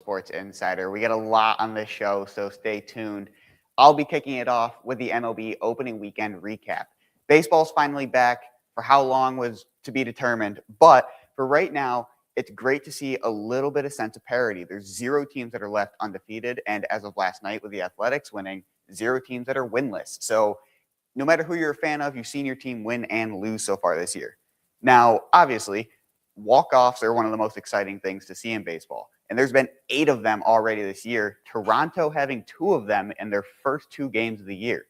Sports Insider. We get a lot on this show, so stay tuned. I'll be kicking it off with the MLB opening weekend recap. Baseball's finally back. For how long was to be determined, but for right now, it's great to see a little bit of sense of parity. There's 0 teams that are left undefeated, and as of last night with the Athletics winning, 0 teams that are winless. So no matter who you're a fan of, you've seen your team win and lose so far this year. Now, obviously, walk-offs are one of the most exciting things to see in baseball. And there's been 8 of them already this year. Toronto having 2 of them in their first 2 games of the year.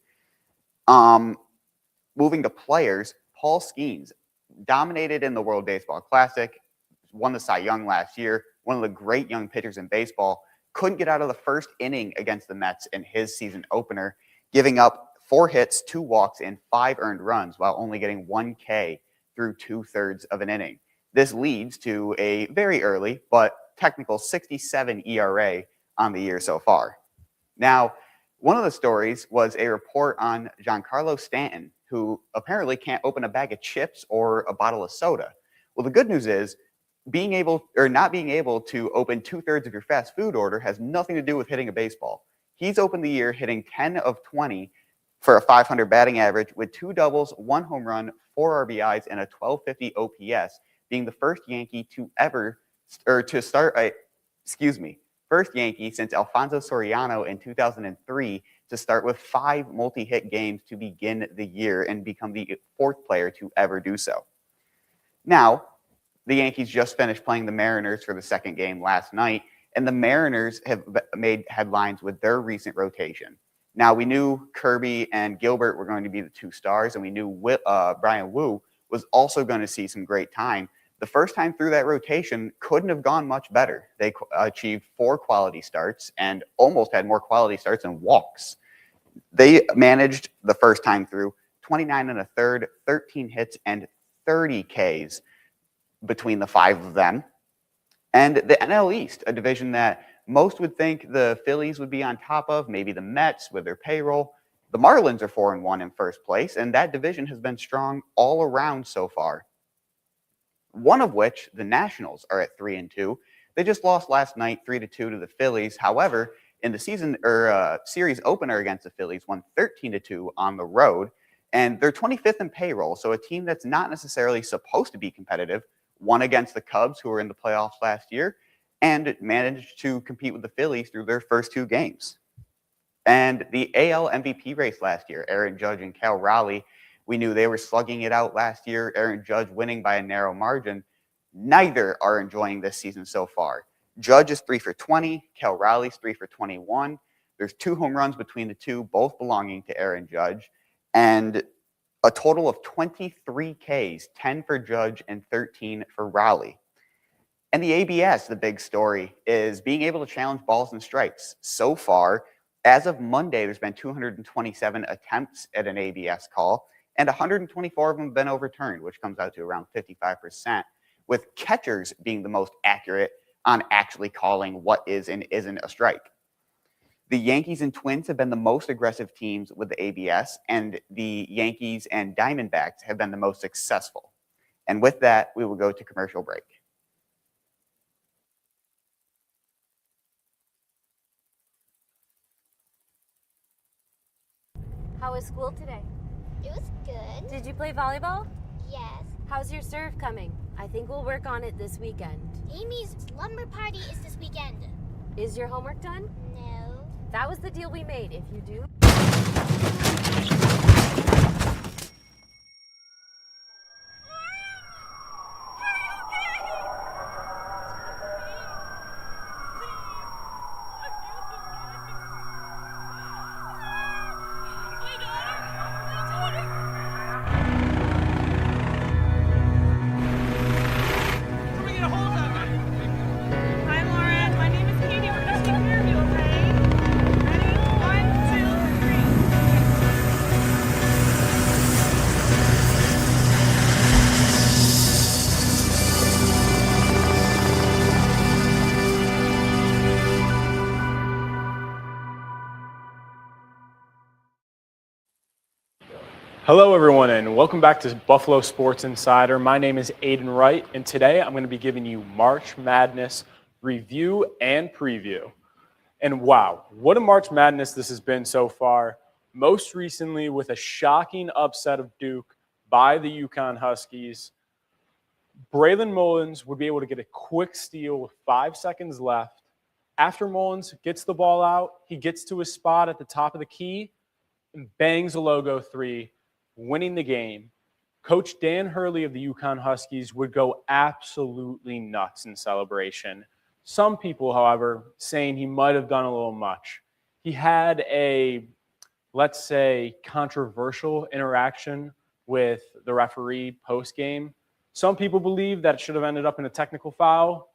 Moving to players, Paul Skeens dominated in the World Baseball Classic, won the Cy Young last year, one of the great young pitchers in baseball, couldn't get out of the first inning against the Mets in his season opener, giving up 4 hits, 2 walks, and 5 earned runs while only getting 1 K through 2/3 of an inning. This leads to a very early but technical 67 ERA on the year so far. Now, one of the stories was a report on Giancarlo Stanton, who apparently can't open a bag of chips or a bottle of soda. Well, the good news is not being able to open 2/3 of your fast food order has nothing to do with hitting a baseball. He's opened the year hitting 10 of 20 for a .500 batting average with 2 doubles, 1 home run, 4 RBIs, and a 1250 OPS, being the first Yankee first Yankee since Alfonso Soriano in 2003 to start with 5 multi-hit games to begin the year and become the 4th player to ever do so. Now, the Yankees just finished playing the Mariners for the 2nd game last night, and the Mariners have made headlines with their recent rotation. Now, we knew Kirby and Gilbert were going to be the 2 stars, and we knew Brian Wu was also going to see some great time. The first time through that rotation couldn't have gone much better. They achieved 4 quality starts and almost had more quality starts than walks. They managed the first time through 29 1/3, 13 hits, and 30 Ks between the 5 of them. And the NL East, a division that most would think the Phillies would be on top of, maybe the Mets with their payroll. The Marlins are 4-1 in first place, and that division has been strong all around so far. One of which, the Nationals, are at 3-2. They just lost last night 3-2 to the Phillies. However, in the series opener against the Phillies, won 13-2 on the road, and they're 25th in payroll. So a team that's not necessarily supposed to be competitive won against the Cubs, who were in the playoffs last year, and managed to compete with the Phillies through their first 2 games. And the AL MVP race last year, Aaron Judge and Cal Raleigh, we knew they were slugging it out last year, Aaron Judge winning by a narrow margin. Neither are enjoying this season so far. Judge is 3 for 20, Cal Raleigh's 3 for 21. There's 2 home runs between the 2, both belonging to Aaron Judge, and a total of 23 Ks, 10 for Judge and 13 for Raleigh. And the ABS, the big story, is being able to challenge balls and strikes. So far, as of Monday, there's been 227 attempts at an ABS call, and 124 of them have been overturned, which comes out to around 55%, with catchers being the most accurate on actually calling what is and isn't a strike. The Yankees and Twins have been the most aggressive teams with the ABS, and the Yankees and Diamondbacks have been the most successful. And with that, we will go to commercial break. How was school today? It was good. Did you play volleyball? Yes. How's your serve coming? I think we'll work on it this weekend. Amy's slumber party is this weekend. Is your homework done? No. That was the deal we made. If you do... Hello, everyone, and welcome back to Buffalo Sports Insider. My name is Aiden Wright, and today I'm going to be giving you March Madness review and preview. And wow, what a March Madness this has been so far. Most recently with a shocking upset of Duke by the UConn Huskies. Braylon Mullins would be able to get a quick steal with 5 seconds left. After Mullins gets the ball out, he gets to his spot at the top of the key and bangs a logo three, winning the game. Coach Dan Hurley of the UConn Huskies would go absolutely nuts in celebration. Some people, however, saying he might have done a little much. He had a, let's say, controversial interaction with the referee post-game. Some people believe that it should have ended up in a technical foul,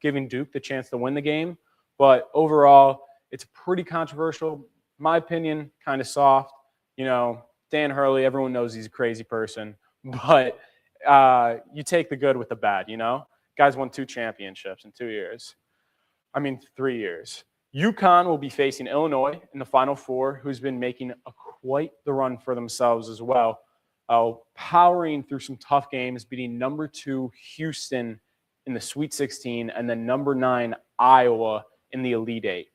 giving Duke the chance to win the game. But overall, it's pretty controversial. My opinion, kind of soft. Dan Hurley, everyone knows he's a crazy person. But you take the good with the bad, Guys won 2 championships in 2 years. 3 years. UConn will be facing Illinois in the Final Four, who's been making quite the run for themselves as well. Powering through some tough games, beating number 2 Houston in the Sweet 16 and then number 9 Iowa in the Elite 8.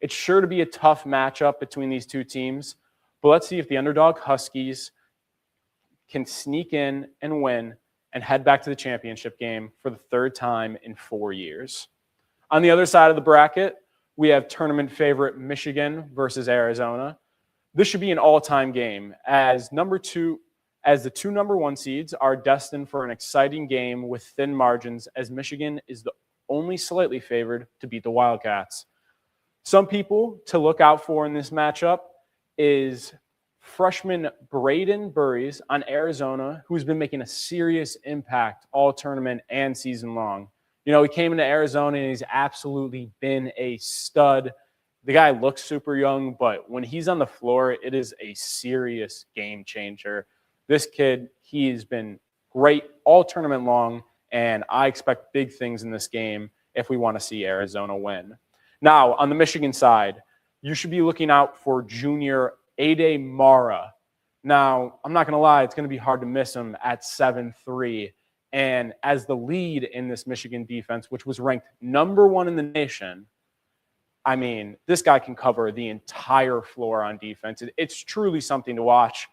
It's sure to be a tough matchup between these two teams, but let's see if the underdog Huskies can sneak in and win and head back to the championship game for the 3rd time in 4 years. On the other side of the bracket, we have tournament favorite Michigan versus Arizona. This should be an all-time game as the 2 number 1 seeds are destined for an exciting game with thin margins as Michigan is the only slightly favored to beat the Wildcats. Some people to look out for in this matchup is freshman Braden Burries on Arizona, who's been making a serious impact all tournament and season long. He came into Arizona and he's absolutely been a stud. The guy looks super young, but when he's on the floor, it is a serious game changer. This kid, he's been great all tournament long, and I expect big things in this game if we want to see Arizona win. Now, on the Michigan side, you should be looking out for junior Ade Mara. Now, I'm not going to lie, it's going to be hard to miss him at 7'3". And as the lead in this Michigan defense, which was ranked number 1 in the nation, this guy can cover the entire floor on defense. It's truly something to watch.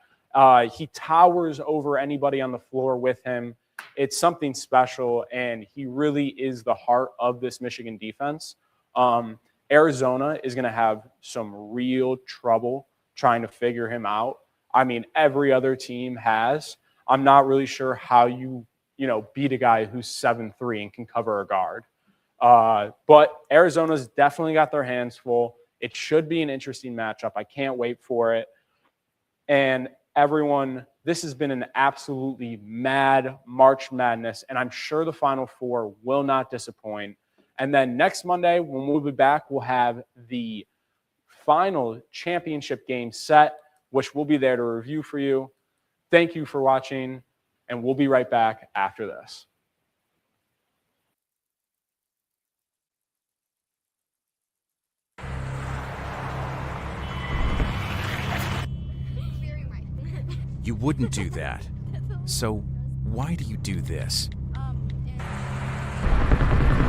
He towers over anybody on the floor with him. It's something special, and he really is the heart of this Michigan defense. Arizona is going to have some real trouble trying to figure him out. Every other team has. I'm not really sure how you beat a guy who's 7'3" and can cover a guard. But Arizona's definitely got their hands full. It should be an interesting matchup. I can't wait for it. And everyone, this has been an absolutely mad March Madness, and I'm sure the Final Four will not disappoint. And then next Monday, when we'll be back, we'll have the final championship game set, which we'll be there to review for you. Thank you for watching, and we'll be right back after this. You wouldn't do that. So why do you do this?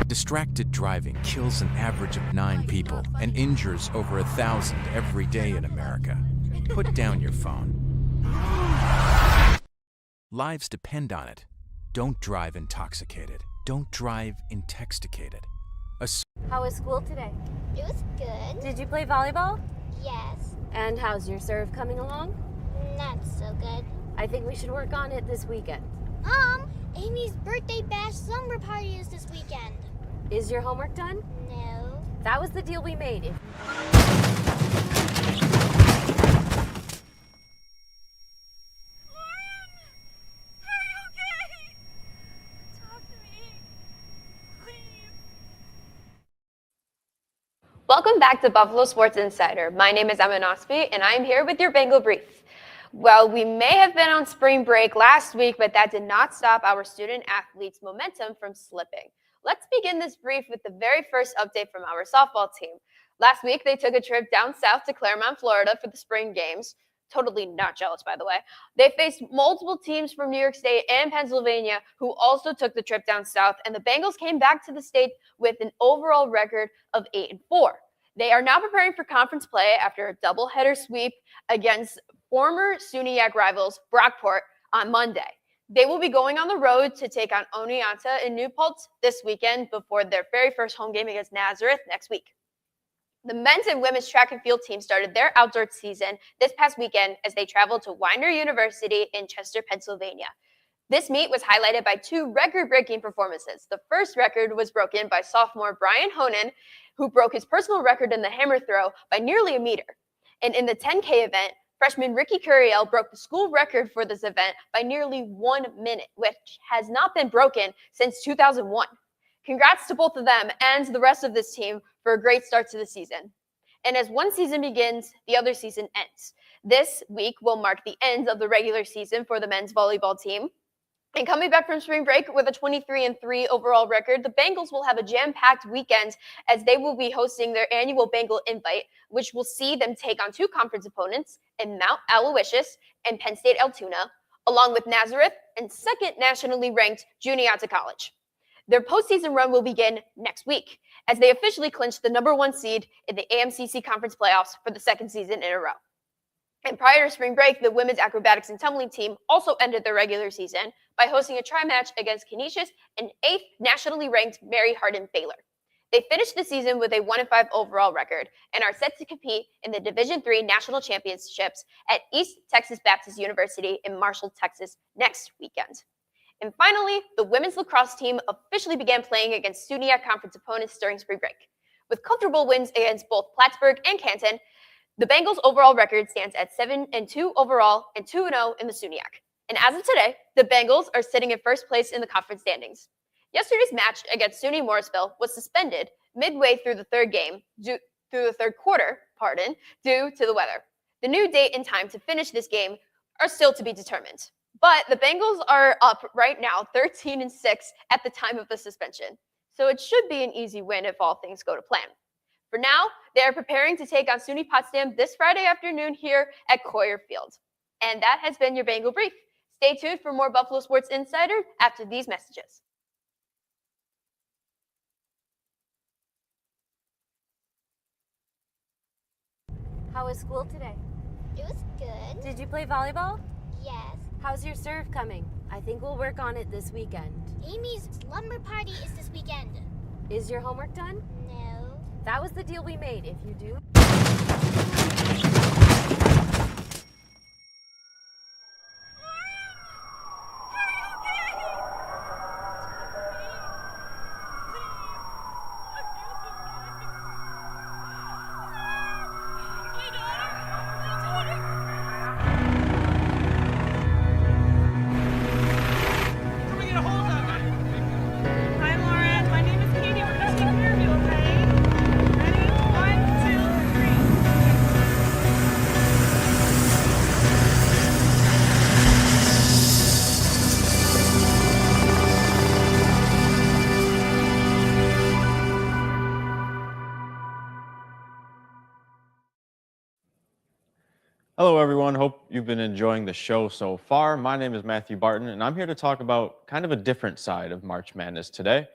Distracted driving kills an average of 9 people and injures over 1,000 every day in America. Put down your phone. Lives depend on it. Don't drive intoxicated. Don't drive intoxicated. How was school today? It was good. Did you play volleyball? Yes. And how's your serve coming along? Not so good. I think we should work on it this weekend. Mom, Amy's birthday bash slumber party is this weekend. Is your homework done? No. That was the deal we made. Welcome back to Buffalo Sports Insider. My name is Emma Nosby, and I am here with your Bengal Brief. Well, we may have been on spring break last week, but that did not stop our student athletes' momentum from slipping. Let's begin this brief with the very first update from our softball team. Last week, they took a trip down south to Claremont, Florida for the spring games. totally not jealous, by the way. They faced multiple teams from New York State and Pennsylvania who also took the trip down south, and the Bengals came back to the state with an overall record of 8-4. They are now preparing for conference play after a doubleheader sweep against former SUNYAC rivals Brockport on Monday. They will be going on the road to take on Oneonta in New Paltz this weekend before their very first home game against Nazareth next week. The men's and women's track and field team started their outdoor season this past weekend as they traveled to Weiner University in Chester, Pennsylvania. This meet was highlighted by two record-breaking performances. The first record was broken by sophomore Brian Honan, who broke his personal record in the hammer throw by nearly a meter. And in the 10K event, freshman Ricky Curiel broke the school record for this event by nearly 1 minute, which has not been broken since 2001. Congrats to both of them and the rest of this team for a great start to the season. And as one season begins, the other season ends. This week will mark the end of the regular season for the men's volleyball team. And coming back from spring break with a 23-3 overall record, the Bengals will have a jam-packed weekend as they will be hosting their annual Bengal Invite, which will see them take on two conference opponents in Mount Aloysius and Penn State Altoona, along with Nazareth and second nationally ranked Juniata College. Their postseason run will begin next week as they officially clinch the number one seed in the AMCC Conference Playoffs for the second season in a row. And prior to spring break, the women's acrobatics and tumbling team also ended their regular season by hosting a tri-match against Canisius and 8th nationally ranked Mary Hardin Baylor. They finished the season with a 1-5 overall record and are set to compete in the Division III National Championships at East Texas Baptist University in Marshall, Texas next weekend. And finally, the women's lacrosse team officially began playing against SUNYAC conference opponents during spring break. With comfortable wins against both Plattsburgh and Canton, the Bengals' overall record stands at 7-2 overall and 2-0 in the SUNYAC. And as of today, the Bengals are sitting in first place in the conference standings. Yesterday's match against SUNY Morrisville was suspended midway through the third quarter, due to the weather. The new date and time to finish this game are still to be determined. But the Bengals are up right now 13-6 at the time of the suspension. So it should be an easy win if all things go to plan. For now, they are preparing to take on SUNY Potsdam this Friday afternoon here at Coyer Field. And that has been your Bengal Brief. Stay tuned for more Buffalo Sports Insider after these messages. How was school today? It was good. Did you play volleyball? Yes. How's your serve coming? I think we'll work on it this weekend. Amy's slumber party is this weekend. Is your homework done? No. That was the deal we made. If you do... Hi, Lauren. My name is Katie. We're going to take care of you, okay? Ready? 1, 2, 3. Hello, everyone. Hope you've been enjoying the show so far. My name is Matthew Barton, and I'm here to talk about kind of a different side of March Madness today.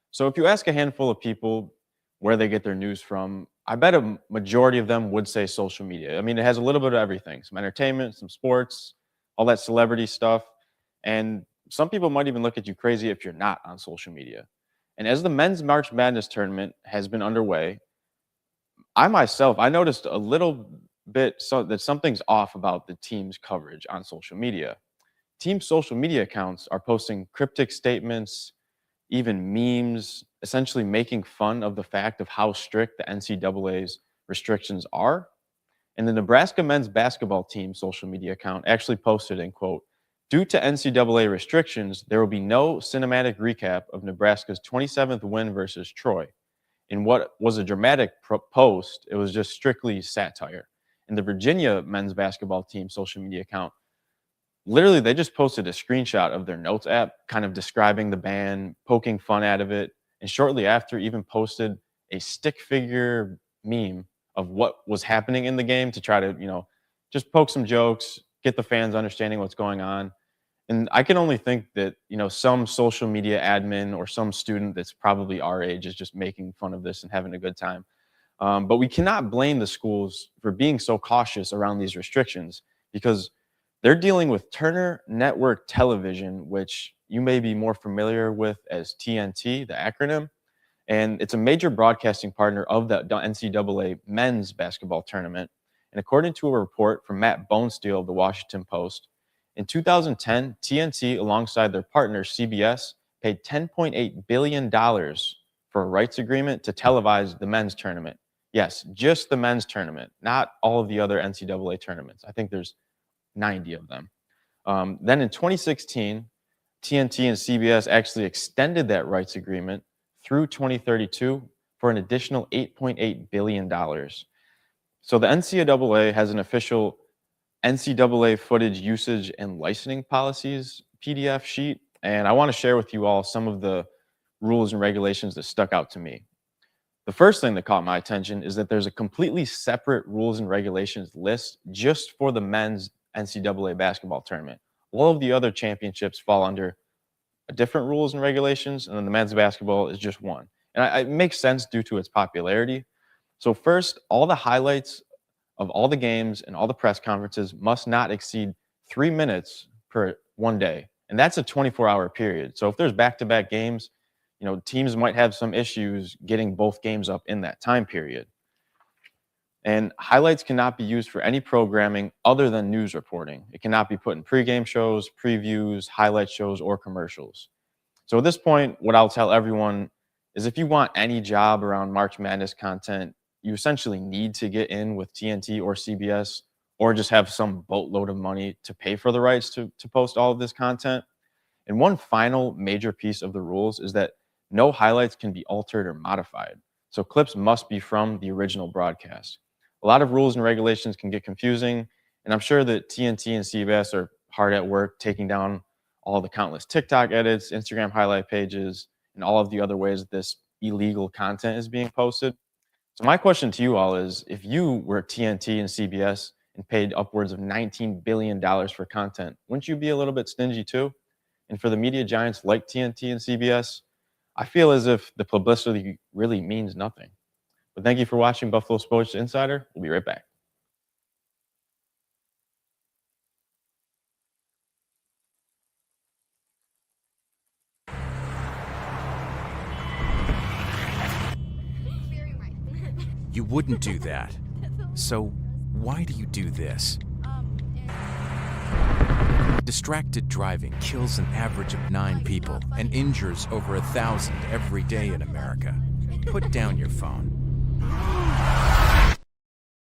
So if you ask a handful of people where they get their news from, I bet a majority of them would say social media. I mean, it has a little bit of everything, some entertainment, some sports, all that celebrity stuff. And some people might even look at you crazy if you're not on social media. And as the men's March Madness tournament has been underway, I noticed a little bit that something's off about the team's coverage on social media. Team social media accounts are posting cryptic statements, even memes, essentially making fun of the fact of how strict the NCAA's restrictions are. And the Nebraska men's basketball team social media account actually posted in quote, "Due to NCAA restrictions, there will be no cinematic recap of Nebraska's 27th win versus Troy." In what was a dramatic post, it was just strictly satire. And the Virginia men's basketball team social media account, literally, they just posted a screenshot of their notes app, kind of describing the ban, poking fun out of it, and shortly after even posted a stick figure meme of what was happening in the game to try to, just poke some jokes, get the fans understanding what's going on. And I can only think that, some social media admin or some student that's probably our age is just making fun of this and having a good time. But we cannot blame the schools for being so cautious around these restrictions because they're dealing with Turner Network Television, which you may be more familiar with as TNT, the acronym. And it's a major broadcasting partner of the NCAA men's basketball tournament. And according to a report from Matt Bonesteel of the Washington Post, in 2010, TNT, alongside their partner CBS, paid $10.8 billion for a rights agreement to televise the men's tournament. Yes, just the men's tournament, not all of the other NCAA tournaments. I think there's 90 of them. Then in 2016, TNT and CBS actually extended that rights agreement through 2032 for an additional $8.8 billion. So the NCAA has an official NCAA footage usage and licensing policies PDF sheet, and I want to share with you all some of the rules and regulations that stuck out to me. The first thing that caught my attention is that there's a completely separate rules and regulations list just for the men's NCAA basketball tournament. All of the other championships fall under different rules and regulations, and then the men's basketball is just one. And it makes sense due to its popularity. So first, all the highlights of all the games and all the press conferences must not exceed 3 minutes per one day. And that's a 24-hour period. So if there's back-to-back games, teams might have some issues getting both games up in that time period. And highlights cannot be used for any programming other than news reporting. It cannot be put in pregame shows, previews, highlight shows, or commercials. So at this point, what I'll tell everyone is if you want any job around March Madness content, you essentially need to get in with TNT or CBS, or just have some boatload of money to pay for the rights to post all of this content. And one final major piece of the rules is that no highlights can be altered or modified. So clips must be from the original broadcast. A lot of rules and regulations can get confusing, and I'm sure that TNT and CBS are hard at work taking down all the countless TikTok edits, Instagram highlight pages, and all of the other ways that this illegal content is being posted. So my question to you all is, if you were TNT and CBS and paid upwards of $19 billion for content, wouldn't you be a little bit stingy too? And for the media giants like TNT and CBS, I feel as if the publicity really means nothing. But thank you for watching Buffalo Sports Insider. We'll be right back. You wouldn't do that. So why do you do this? Distracted driving kills an average of 9 people and injures over 1,000 every day in America. Put down your phone.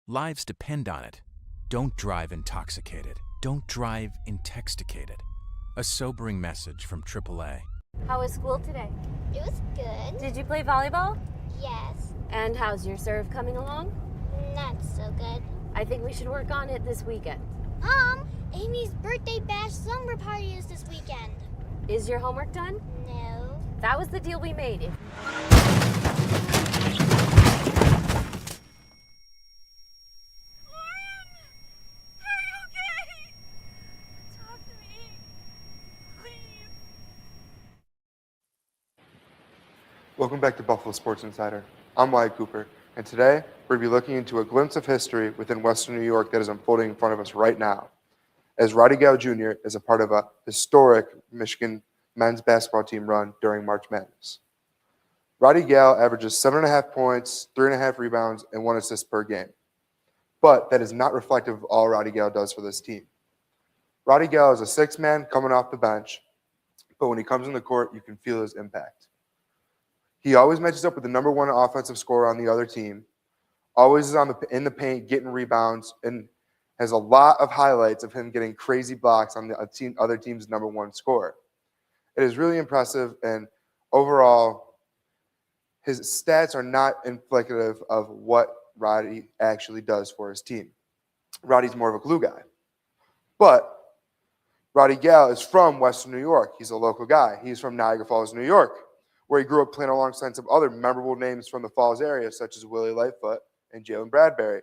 Lives depend on it. Don't drive intoxicated. Don't drive intoxicated. A sobering message from AAA. How was school today? It was good. Did you play volleyball? Yes. And how's your serve coming along? Not so good. I think we should work on it this weekend. Amy's birthday bash slumber party is this weekend. Is your homework done? No. That was the deal we made. Welcome back to Buffalo Sports Insider. I'm Wyatt Cooper, and today we're going to be looking into a glimpse of history within Western New York that is unfolding in front of us right now, as Roddy Gale Jr. is a part of a historic Michigan men's basketball team run during March Madness. Roddy Gale averages 7.5 points, 3.5 rebounds, and 1 assist per game. But that is not reflective of all Roddy Gale does for this team. Roddy Gale is a 6-man coming off the bench, but when he comes in the court, you can feel his impact. He always matches up with the -- 1 offensive scorer on the other team, always is in the paint, getting rebounds, and has a lot of highlights of him getting crazy blocks on the other team's #1 scorer. It is really impressive, and overall, his stats are not indicative of what Roddy actually does for his team. Roddy's more of a glue guy. But Roddy Gale is from Western New York. He's a local guy. He's from Niagara Falls, New York, where he grew up playing alongside some other memorable names from the Falls area, such as Willie Lightfoot and Jalen Bradbury.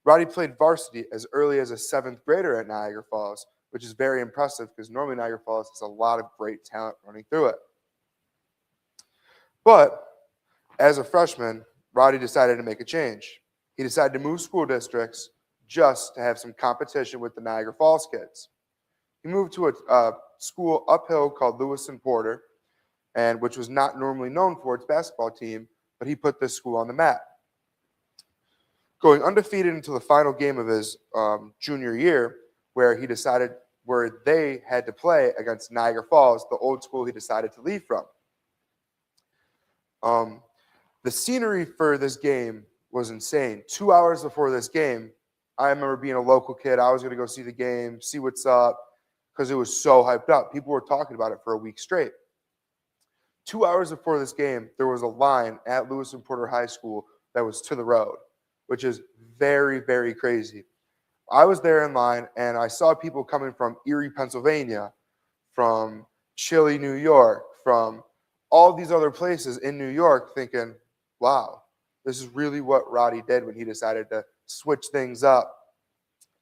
Roddy played varsity as early as a 7th grader at Niagara Falls, which is very impressive because normally Niagara Falls has a lot of great talent running through it. But as a freshman, Roddy decided to make a change. He decided to move school districts just to have some competition with the Niagara Falls kids. He moved to a school uphill called Lewis and Porter, and which was not normally known for its basketball team, but he put this school on the map. Going undefeated into the final game of his junior year, where they had to play against Niagara Falls, the old school he decided to leave from. The scenery for this game was insane. 2 hours before this game, I remember being a local kid. I was going to go see the game, see what's up, because it was so hyped up. People were talking about it for a week straight. 2 hours before this game, there was a line at Lewis and Porter High School that was to the road, which is very, very crazy. I was there in line, and I saw people coming from Erie, Pennsylvania, from Chile, New York, from all these other places in New York thinking, wow, this is really what Roddy did when he decided to switch things up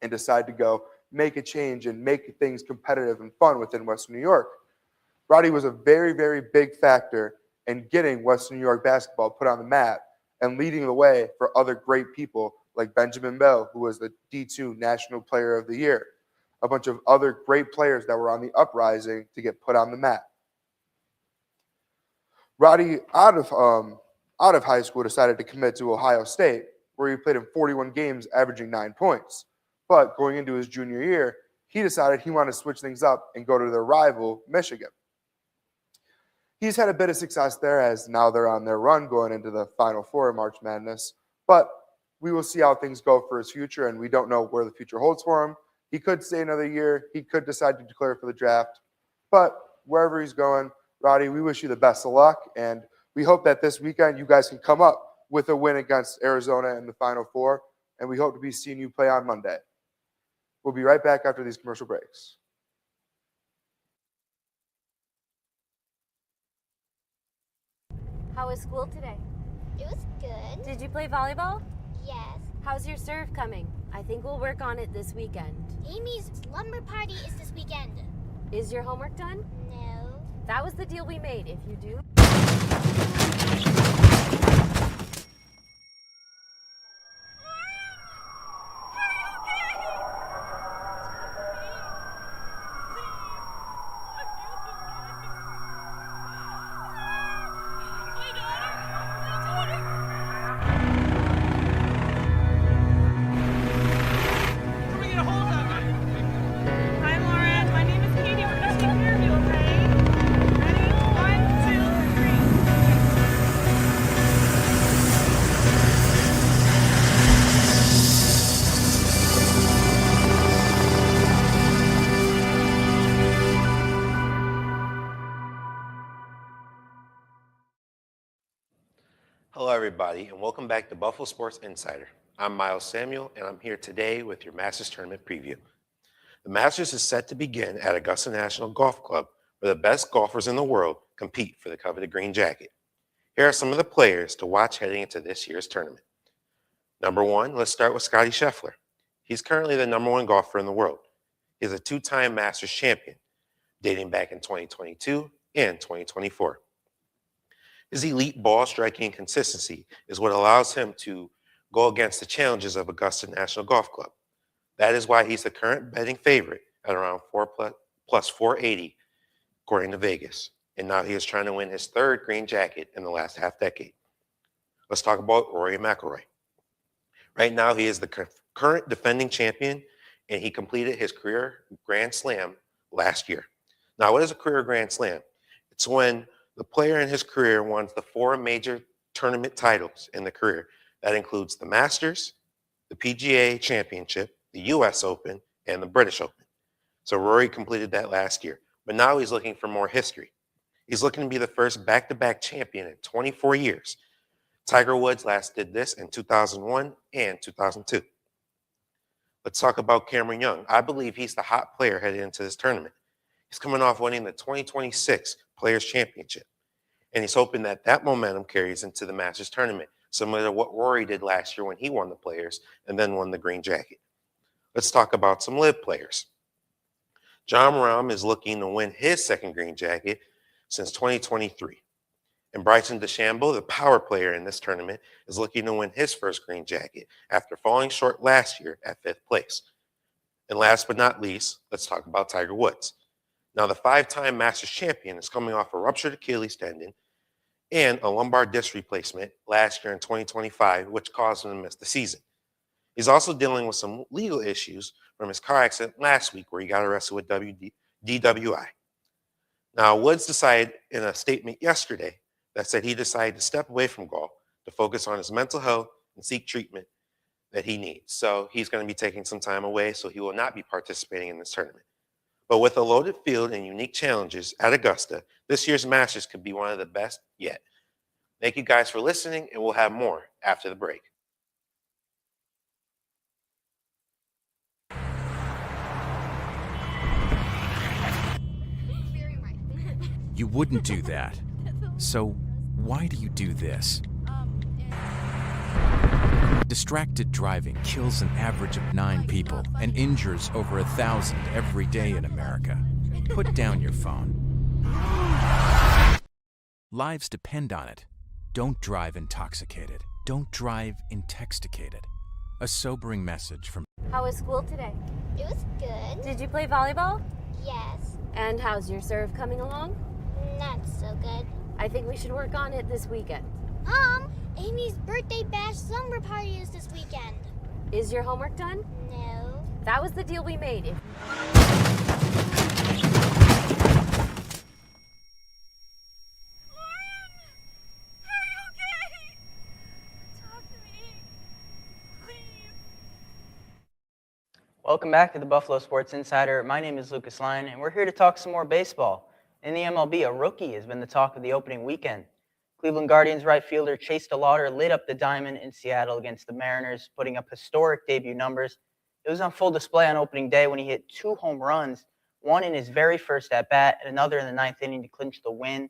and decide to go make a change and make things competitive and fun within Western New York. Roddy was a very, very big factor in getting Western New York basketball put on the map and leading the way for other great people like Benjamin Bell, who was the D2 National Player of the Year, a bunch of other great players that were on the uprising to get put on the map. Roddy, out of high school, decided to commit to Ohio State, where he played in 41 games, averaging 9 points. But going into his junior year, he decided he wanted to switch things up and go to their rival, Michigan. He's had a bit of success there, as now they're on their run going into the Final Four of March Madness. But we will see how things go for his future, and we don't know where the future holds for him. He could stay another year. He could decide to declare for the draft. But wherever he's going, Roddy, we wish you the best of luck, and we hope that this weekend you guys can come up with a win against Arizona in the Final Four, and we hope to be seeing you play on Monday. We'll be right back after these commercial breaks. How was school today? It was good. Did you play volleyball? Yes. How's your serve coming? I think we'll work on it this weekend. Amy's slumber party is this weekend. Is your homework done? No. That was the deal we made. If you do... Hi, Lauren. My name is Katie. We're gonna take care of you, okay? Ready? 1, 2, 3. Hello, everybody, and welcome back to Buffalo Sports Insider. I'm Miles Samuel, and I'm here today with your Masters Tournament preview. The Masters is set to begin at Augusta National Golf Club, where the best golfers in the world compete for the coveted green jacket. Here are some of the players to watch heading into this year's tournament. Number 1, let's start with Scottie Scheffler. He's currently the number 1 golfer in the world. He's a 2-time Masters champion, dating back in 2022 and 2024. His elite ball striking consistency is what allows him to go against the challenges of Augusta National Golf Club. That is why he's the current betting favorite at around 4 plus 480, according to Vegas. And now he is trying to win his 3rd green jacket in the last half decade. Let's talk about Rory McIlroy. Right now, he is the current defending champion, and he completed his career Grand Slam last year. Now, what is a career Grand Slam? It's when the player in his career won the 4 major tournament titles in the career. That includes the Masters, the PGA Championship, the US Open, and the British Open. So Rory completed that last year, but now he's looking for more history. He's looking to be the first back-to-back champion in 24 years. Tiger Woods last did this in 2001 and 2002. Let's talk about Cameron Young. I believe he's the hot player headed into this tournament. He's coming off winning the 2026 Players Championship, and he's hoping that that momentum carries into the Masters tournament similar to what Rory did last year when he won the Players and then won the Green Jacket. Let's talk about some LIV players. John Rahm is looking to win his second Green Jacket since 2023. And Bryson DeChambeau, the power player in this tournament, is looking to win his first Green Jacket after falling short last year at 5th place. And last but not least, let's talk about Tiger Woods. Now, the 5-time Masters champion is coming off a ruptured Achilles tendon and a lumbar disc replacement last year in 2025, which caused him to miss the season. He's also dealing with some legal issues from his car accident last week where he got arrested with DWI. Now, Woods decided in a statement yesterday that said he decided to step away from golf to focus on his mental health and seek treatment that he needs. So he's going to be taking some time away, so he will not be participating in this tournament. But with a loaded field and unique challenges at Augusta, this year's Masters could be one of the best yet. Thank you guys for listening, and we'll have more after the break. You wouldn't do that. So why do you do this? Distracted driving kills an average of 9 people and injures over 1,000 every day in America. Put down your phone. Lives depend on it. Don't drive intoxicated. Don't drive intoxicated. A sobering message from... How was school today? It was good. Did you play volleyball? Yes. And how's your serve coming along? Not so good. I think we should work on it this weekend. Mom, Amy's birthday bash slumber party is this weekend. Is your homework done? No. That was the deal we made. If... Welcome back to the Buffalo Sports Insider. My name is Lucas Lyon, and we're here to talk some more baseball. In the MLB, a rookie has been the talk of the opening weekend. Cleveland Guardians right fielder Chase DeLauder lit up the diamond in Seattle against the Mariners, putting up historic debut numbers. It was on full display on opening day when he hit 2 home runs, one in his very first at-bat and another in the 9th inning to clinch the win,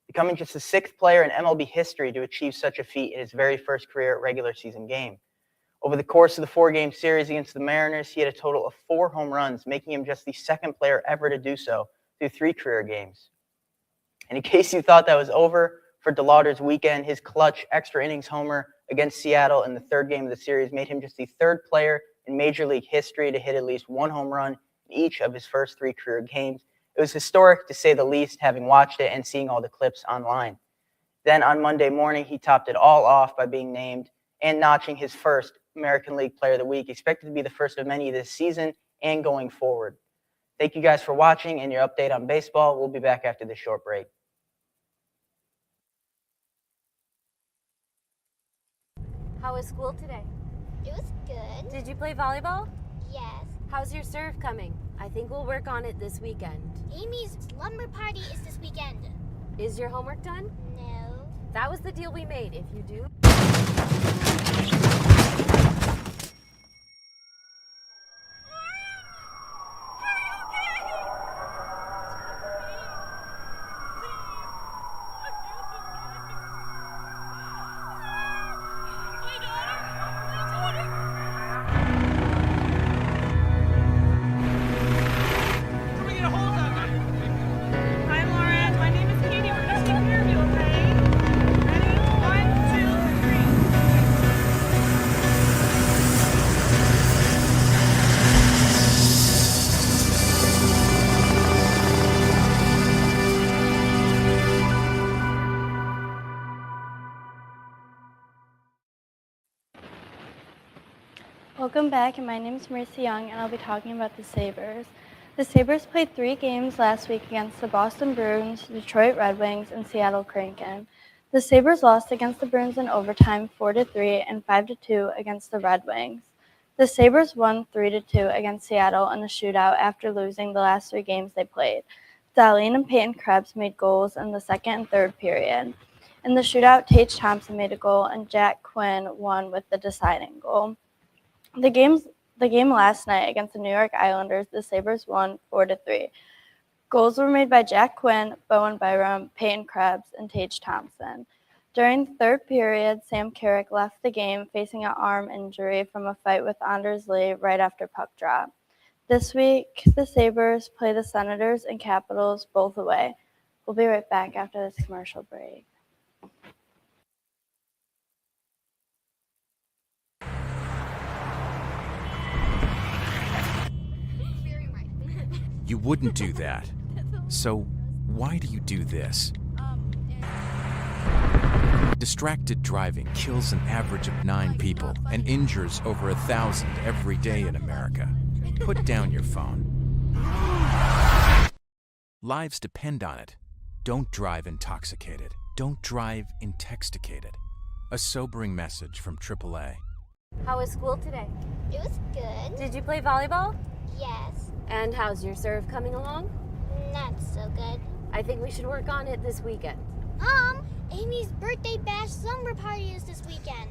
becoming just the 6th player in MLB history to achieve such a feat in his very first career regular season game. Over the course of the 4-game series against the Mariners, he had a total of 4 home runs, making him just the 2nd player ever to do so through 3 career games. And in case you thought that was over for DeLauder's weekend, his clutch extra innings homer against Seattle in the 3rd game of the series made him just the 3rd player in Major League history to hit at least 1 home run in each of his first 3 career games. It was historic, to say the least, having watched it and seeing all the clips online. Then on Monday morning, he topped it all off by being named and notching his first American League Player of the Week, expected to be the first of many this season and going forward. Thank you guys for watching and your update on baseball. We'll be back after this short break. How was school today? It was good. Did you play volleyball? Yes. How's your serve coming? I think we'll work on it this weekend. Amy's slumber party is this weekend. Is your homework done? No. That was the deal we made. If you do... Hi, Lauren. My name is Katie. We're gonna take care of you, okay? Ready? 1, 2, 3. Welcome back, and my name is Marissa Young, and I'll be talking about the Sabres. The Sabres played 3 games last week against the Boston Bruins, Detroit Red Wings, and Seattle Kraken. The Sabres lost against the Bruins in overtime 4-3 and 5-2 against the Red Wings. The Sabres won 3-2 against Seattle in the shootout after losing the last 3 games they played. Dahlin and Peyton Krebs made goals in the second and third period. In the shootout, Tage Thompson made a goal, and Jack Quinn won with the deciding goal. The game last night against the New York Islanders, the Sabres won 4-3. Goals were made by Jack Quinn, Bowen Byram, Peyton Krebs, and Tage Thompson. During the third period, Sam Carrick left the game facing an arm injury from a fight with Anders Lee right after puck drop. This week, the Sabres play the Senators and Capitals both away. We'll be right back after this commercial break. You wouldn't do that. So why do you do this? Distracted driving kills an average of 9 people and injures over 1,000 every day in America. Put down your phone. Lives depend on it. Don't drive intoxicated. Don't drive intoxicated. A sobering message from AAA. How was school today? It was good. Did you play volleyball? Yes. And how's your serve coming along? Not so good. I think we should work on it this weekend. Amy's birthday bash slumber party is this weekend.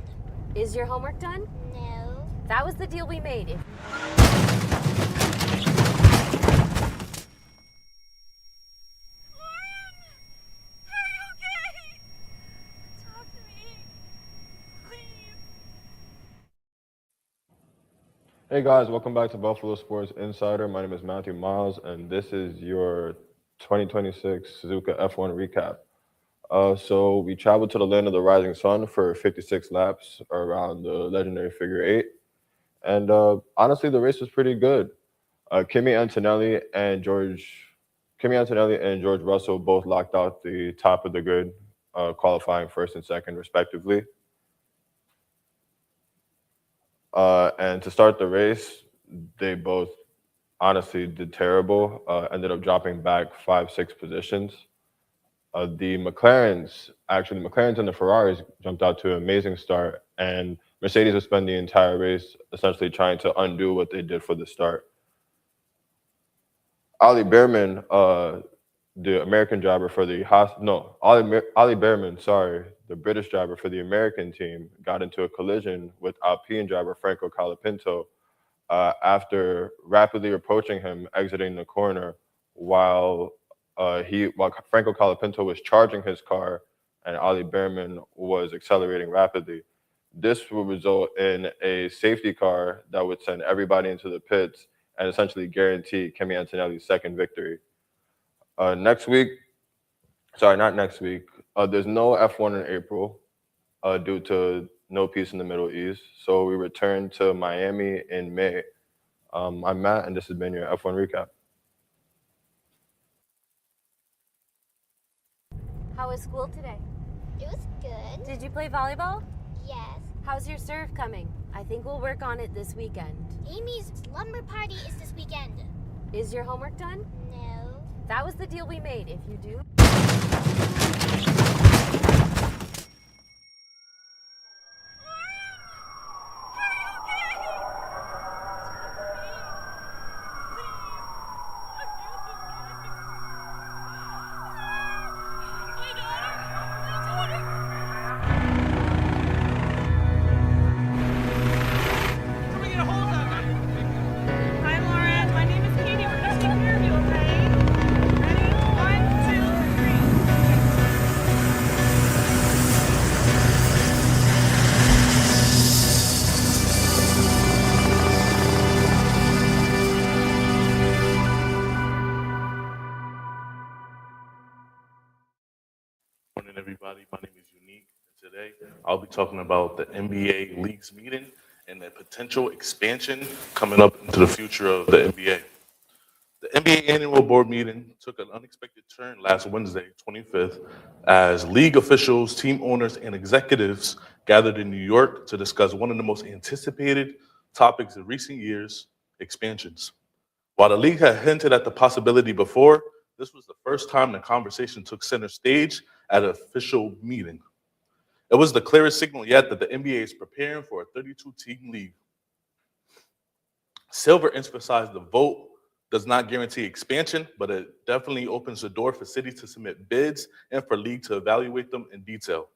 Is your homework done? No. That was the deal we made. Hey guys, welcome back to Buffalo Sports Insider. My name is Matthew Miles, and this is your 2026 Suzuka F1 recap. So we traveled to the land of the rising sun for 56 laps around the legendary figure 8. And honestly, the race was pretty good. Kimi Antonelli and George Russell both locked out the top of the grid, qualifying first and second respectively. And to start the race, they both honestly did terrible, ended up dropping back 5-6 positions. The McLarens and the Ferraris jumped out to an amazing start, and Mercedes would spend the entire race essentially trying to undo what they did for the start. Ollie Behrman, the American driver for the Ollie Behrman, the British driver for the American team, got into a collision with Alpine driver Franco Colapinto after rapidly approaching him, exiting the corner while Franco Colapinto was charging his car and Ollie Behrman was accelerating rapidly. This would result in a safety car that would send everybody into the pits and essentially guarantee Kimi Antonelli's second victory. There's no F1 in April due to no peace in the Middle East. So we returned to Miami in May. I'm Matt, and this has been your F1 recap. How was school today? It was good. Did you play volleyball? Yes. How's your serve coming? I think we'll work on it this weekend. Amy's slumber party is this weekend. Is your homework done? No. That was the deal we made. If you do... Hi, Lauren. My name is Katie. We're gonna take care of you, okay? Ready? 1, 2, 3. Morning, everybody. My name is Unique. And today, I'll be talking about the NBA Leagues meeting and the potential expansion coming up into the future of the NBA. The NBA annual board meeting took an unexpected turn last Wednesday, 25th, as league officials, team owners, and executives gathered in New York to discuss one of the most anticipated topics in recent years, expansions. While the league had hinted at the possibility before, this was the first time the conversation took center stage at an official meeting. It was the clearest signal yet that the NBA is preparing for a 32-team league. Silver emphasized the vote does not guarantee expansion, but it definitely opens the door for cities to submit bids and for league to evaluate them in detail.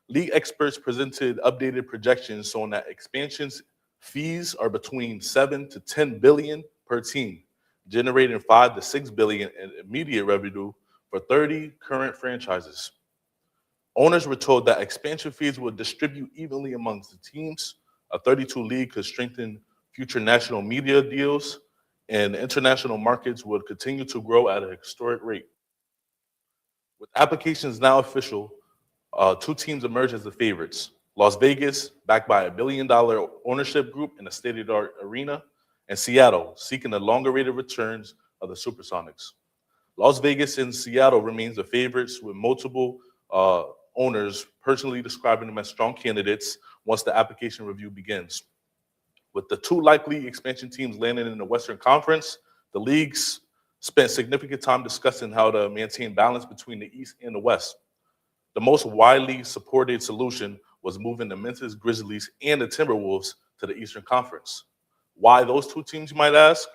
League experts presented updated projections showing that expansions fees are between 7 to 10 billion per team, generating 5 to 6 billion in immediate revenue for 30 current franchises. Owners were told that expansion fees would distribute evenly amongst the teams. A 32 league could strengthen future national media deals, and international markets would continue to grow at a historic rate. With applications now official, 2 teams emerge as the favorites. Las Vegas, backed by $1 billion ownership group in a state-of-the-art arena, and Seattle, seeking the longer-rated returns of the Supersonics. Las Vegas and Seattle remains the favorites, with multiple owners personally describing them as strong candidates once the application review begins. With the 2 likely expansion teams landing in the Western Conference, the leagues spent significant time discussing how to maintain balance between the East and the West. The most widely supported solution was moving the Memphis Grizzlies and the Timberwolves to the Eastern Conference. Why those 2 teams, you might ask?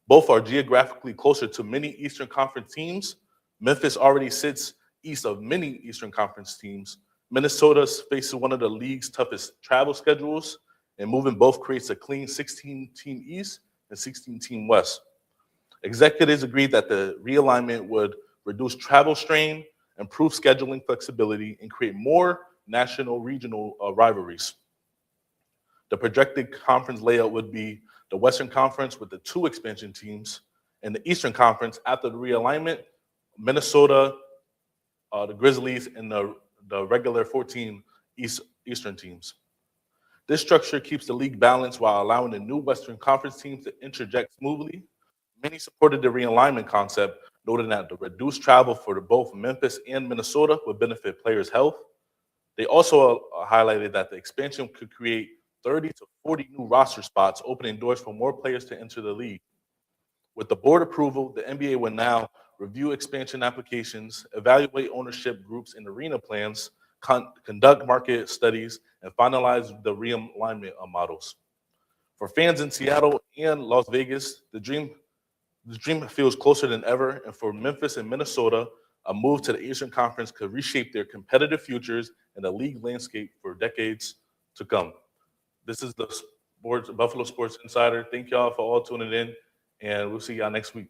Both are geographically closer to many Eastern Conference teams. Memphis already sits east of many Eastern Conference teams. Minnesota faces one of the league's toughest travel schedules, and moving both creates a clean 16-team East and 16-team West. Executives agreed that the realignment would reduce travel strain, improve scheduling flexibility, and create more national regional rivalries. The projected conference layout would be the Western Conference with the 2 expansion teams, and the Eastern Conference after the realignment, Minnesota, the Grizzlies, and the regular 14 Eastern teams. This structure keeps the league balanced while allowing the new Western Conference teams to interject smoothly. Many supported the realignment concept, noting that the reduced travel for both Memphis and Minnesota would benefit players' health. They also highlighted that the expansion could create 30 to 40 new roster spots, opening doors for more players to enter the league. With the board approval, the NBA will now review expansion applications, evaluate ownership groups and arena plans, conduct market studies, and finalize the realignment models. For fans in Seattle and Las Vegas, the dream feels closer than ever, and for Memphis and Minnesota, a move to the Eastern Conference could reshape their competitive futures and the league landscape for decades to come. This is the Buffalo Sports Insider. Thank y'all for all tuning in, and we'll see y'all next week.